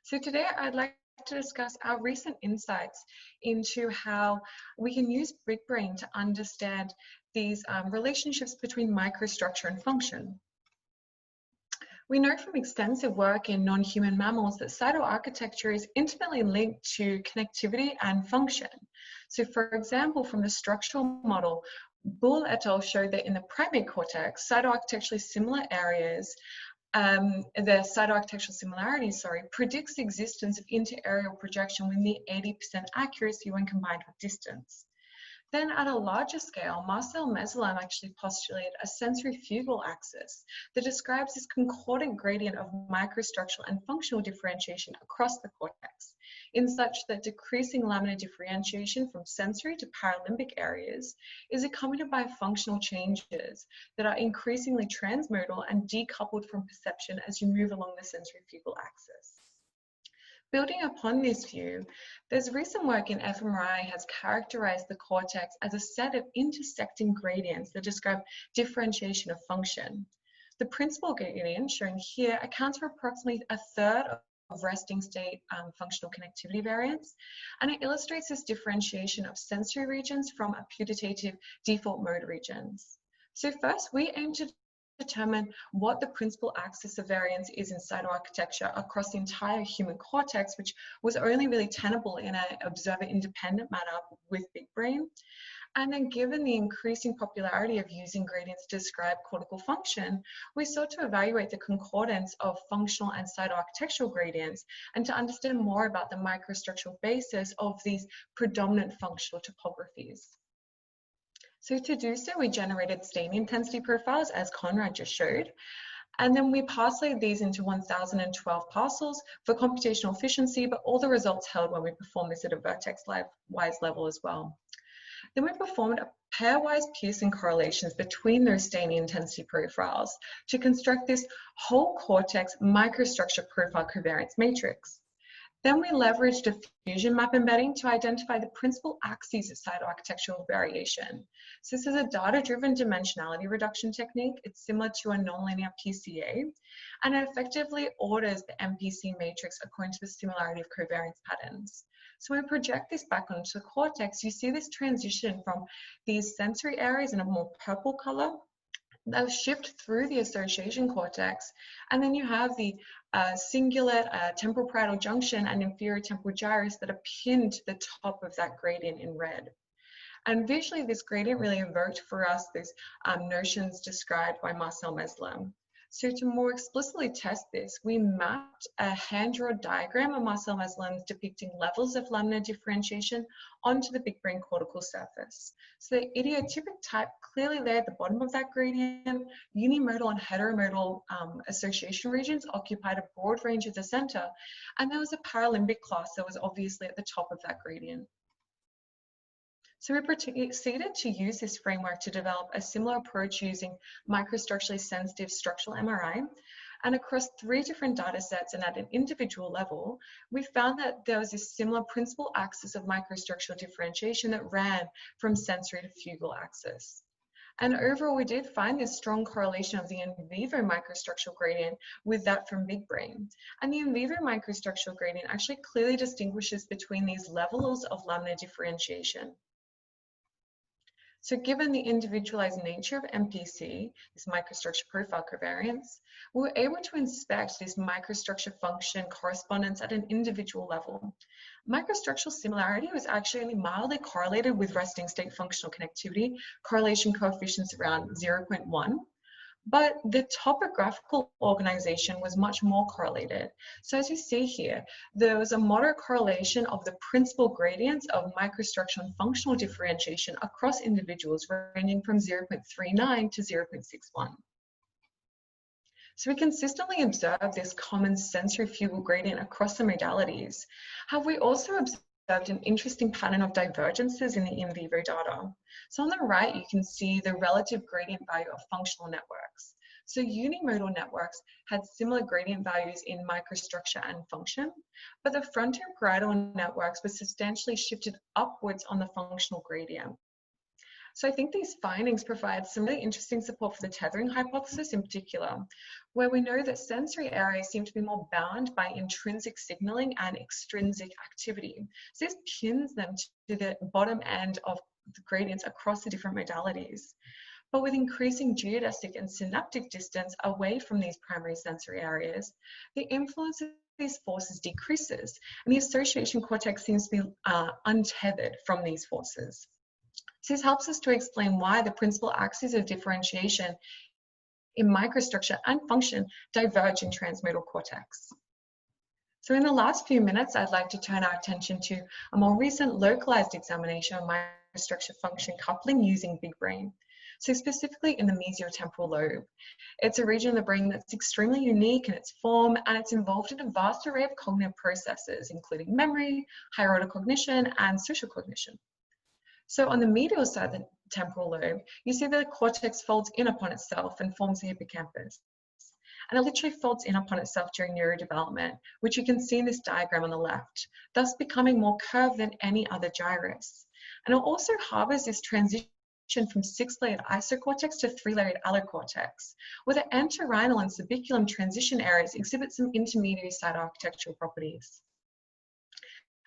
So today I'd like to discuss our recent insights into how we can use BigBrain to understand these relationships between microstructure and function. We know from extensive work in non-human mammals that cytoarchitecture is intimately linked to connectivity and function. So for example, from the structural model, Bull et al. Showed that in the primate cortex, cytoarchitecturally similar areas the cytoarchitectural similarity, predicts the existence of interareal projection with near 80% accuracy when combined with distance. Then at a larger scale, Marcel Meslem actually postulated a sensory-fugal axis that describes this concordant gradient of microstructural and functional differentiation across the cortex, in such that decreasing laminar differentiation from sensory to paralimbic areas is accompanied by functional changes that are increasingly transmodal and decoupled from perception as you move along the sensory-fugal axis. Building upon this view, there's recent work in fMRI has characterized the cortex as a set of intersecting gradients that describe differentiation of function. The principal gradient, shown here, accounts for approximately a third of resting state functional connectivity variance, and it illustrates this differentiation of sensory regions from putative default mode regions. So first, we aim to determine what the principal axis of variance is in cytoarchitecture across the entire human cortex, which was only really tenable in an observer-independent manner with BigBrain. And then given the increasing popularity of using gradients to describe cortical function, we sought to evaluate the concordance of functional and cytoarchitectural gradients and to understand more about the microstructural basis of these predominant functional topographies. So to do so, we generated stain intensity profiles, as Conrad just showed, and then we parcellated these into 1,012 parcels for computational efficiency, but all the results held when we performed this at a vertex-wise level as well. Then we performed pairwise Pearson correlations between those stain intensity profiles to construct this whole cortex microstructure profile covariance matrix. Then we leveraged a fusion map embedding to identify the principal axes of cytoarchitectural variation. So this is a data-driven dimensionality reduction technique. It's similar to a nonlinear PCA, and it effectively orders the MPC matrix according to the similarity of covariance patterns. So when we project this back onto the cortex, you see this transition from these sensory areas in a more purple color. They'll shift through the association cortex, and then you have the cingulate temporal parietal junction and inferior temporal gyrus that are pinned to the top of that gradient in red. And visually, this gradient really evoked for us these notions described by Marcel Meslem. So to more explicitly test this, we mapped a hand-drawn diagram of Marcel Meslem's depicting levels of laminar differentiation onto the BigBrain cortical surface. So the idiotypic type clearly lay at the bottom of that gradient. Unimodal and heteromodal association regions occupied a broad range at the center, and there was a paralimbic class that was obviously at the top of that gradient. So we proceeded to use this framework to develop a similar approach using microstructurally sensitive structural MRI. And across 3 different data sets and at an individual level, we found that there was this similar principal axis of microstructural differentiation that ran from sensory to fugal axis. And overall, we did find this strong correlation of the in-vivo microstructural gradient with that from BigBrain. And the in-vivo microstructural gradient actually clearly distinguishes between these levels of laminar differentiation. So given the individualized nature of MPC, this microstructure profile covariance, we were able to inspect this microstructure function correspondence at an individual level. Microstructural similarity was actually only mildly correlated with resting state functional connectivity, correlation coefficients around 0.1. But the topographical organization was much more correlated. So as you see here, there was a moderate correlation of the principal gradients of microstructural and functional differentiation across individuals ranging from 0.39 to 0.61. So we consistently observe this common sensory-fugal gradient across the modalities. Have we also observed an interesting pattern of divergences in the in-vivo data? So on the right, you can see the relative gradient value of functional networks. So unimodal networks had similar gradient values in microstructure and function, but the frontoparietal networks were substantially shifted upwards on the functional gradient. So I think these findings provide some really interesting support for the tethering hypothesis in particular, where we know that sensory areas seem to be more bound by intrinsic signaling and extrinsic activity. So this pins them to the bottom end of the gradients across the different modalities. But with increasing geodesic and synaptic distance away from these primary sensory areas, the influence of these forces decreases, and the association cortex seems to be untethered from these forces. So this helps us to explain why the principal axes of differentiation in microstructure and function diverge in transmodal cortex. So in the last few minutes, I'd like to turn our attention to a more recent localized examination of microstructure function coupling using BigBrain. So specifically in the mesiotemporal lobe. It's a region of the brain that's extremely unique in its form, and it's involved in a vast array of cognitive processes, including memory, higher order cognition, and social cognition. So on the medial side of the temporal lobe, you see that the cortex folds in upon itself and forms the hippocampus. And it literally folds in upon itself during neurodevelopment, which you can see in this diagram on the left, thus becoming more curved than any other gyrus. And it also harbors this transition from 6-layered isocortex to 3-layered allocortex, where the entorhinal and subiculum transition areas exhibit some intermediary cytoarchitectural properties.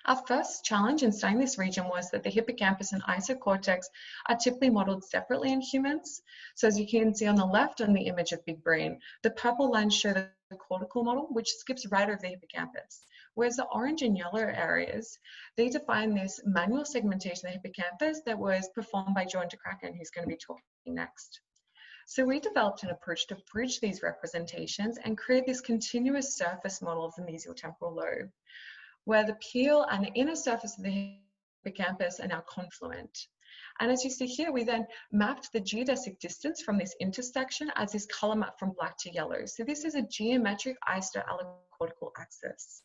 Our first challenge in studying this region was that the hippocampus and isocortex are typically modeled separately in humans. So as you can see on the left on the image of BigBrain, the purple lines show the cortical model, which skips right over the hippocampus. Whereas the orange and yellow areas, they define this manual segmentation of the hippocampus that was performed by John DeKraken, who's going to be talking next. So we developed an approach to bridge these representations and create this continuous surface model of the mesiotemporal lobe, where the peel and the inner surface of the hippocampus are now confluent. And as you see here, we then mapped the geodesic distance from this intersection as this color map from black to yellow. So this is a geometric isoallocortical axis.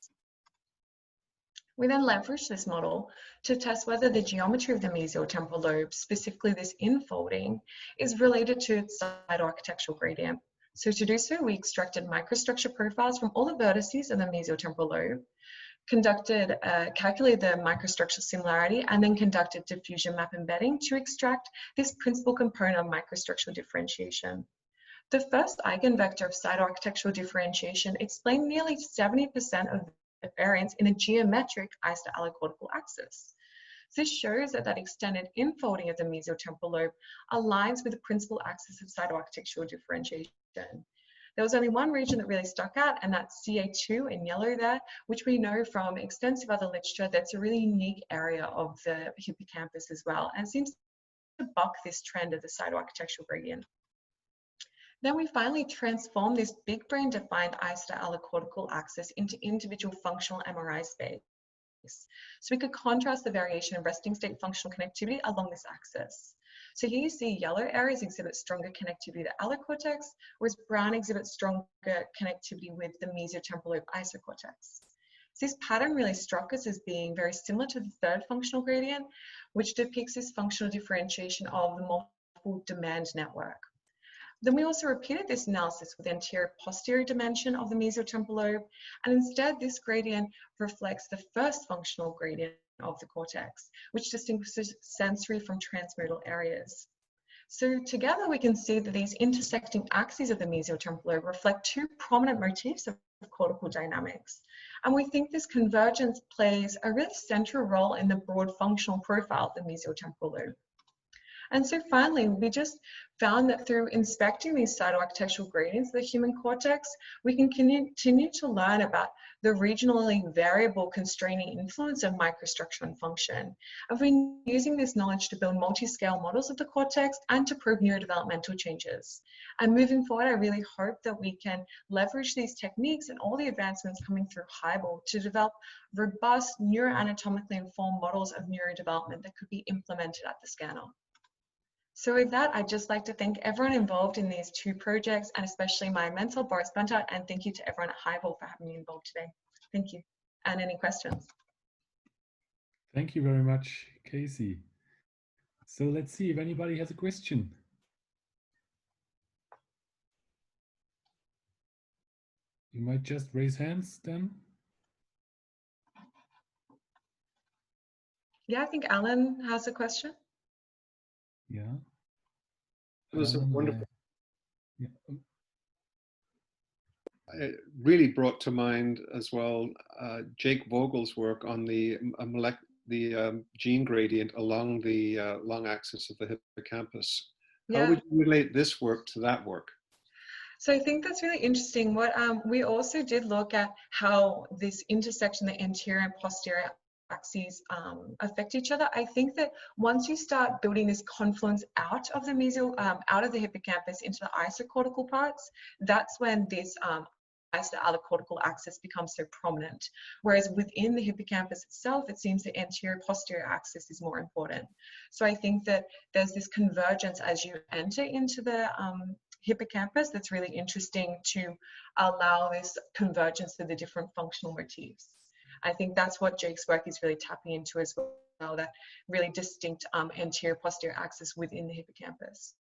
We then leveraged this model to test whether the geometry of the mesiotemporal lobe, specifically this infolding, is related to its cytoarchitectural gradient. So to do so, we extracted microstructure profiles from all the vertices of the mesiotemporal lobe, calculated the microstructure similarity, and then conducted diffusion map embedding to extract this principal component of microstructural differentiation. The first eigenvector of cytoarchitectural differentiation explained nearly 70% of the variance in the geometric isoallocortical axis. This shows that extended infolding of the mesiotemporal lobe aligns with the principal axis of cytoarchitectural differentiation. There was only one region that really stuck out, and that's CA2 in yellow there, which we know from extensive other literature that's a really unique area of the hippocampus as well, and seems to buck this trend of the cytoarchitectural gradient. Then we finally transformed this BigBrain defined isoallocortical axis into individual functional MRI space. So we could contrast the variation in resting state functional connectivity along this axis. So here you see yellow areas exhibit stronger connectivity to allocortex, whereas brown exhibits stronger connectivity with the mesiotemporal lobe isocortex. So this pattern really struck us as being very similar to the third functional gradient, which depicts this functional differentiation of the multiple demand network. Then we also repeated this analysis with the anterior-posterior dimension of the mesiotemporal lobe, and instead this gradient reflects the first functional gradient of the cortex, which distinguishes sensory from transmodal areas. So together we can see that these intersecting axes of the mesiotemporal lobe reflect two prominent motifs of cortical dynamics. And we think this convergence plays a really central role in the broad functional profile of the mesiotemporal lobe. And so finally, we just found that through inspecting these cytoarchitectural gradients of the human cortex, we can continue to learn about the regionally variable constraining influence of microstructure and function. And we've been using this knowledge to build multi-scale models of the cortex and to probe neurodevelopmental changes. And moving forward, I really hope that we can leverage these techniques and all the advancements coming through HIBALL to develop robust neuroanatomically informed models of neurodevelopment that could be implemented at the scanner. So with that, I'd just like to thank everyone involved in these two projects, and especially my mentor, Boris Bunter, and thank you to everyone at HIBALL for having me involved today. Thank you. And any questions? Thank you very much, Casey. So let's see if anybody has a question. You might just raise hands then. Yeah, I think Alan has a question. Yeah. It was a wonderful. Yeah. It really brought to mind as well Jake Vogel's work on the gene gradient along the long axis of the hippocampus. Yeah. How would you relate this work to that work? So I think that's really interesting. What we also did look at how this intersection, the anterior and posterior axes affect each other. I think that once you start building this confluence out of the mesial, out of the hippocampus into the isocortical parts, that's when this the other cortical axis becomes so prominent. Whereas within the hippocampus itself, it seems the anterior posterior axis is more important. So I think that there's this convergence as you enter into the hippocampus that's really interesting to allow this convergence to the different functional motifs. I think that's what Jake's work is really tapping into as well, that really distinct anterior posterior axis within the hippocampus.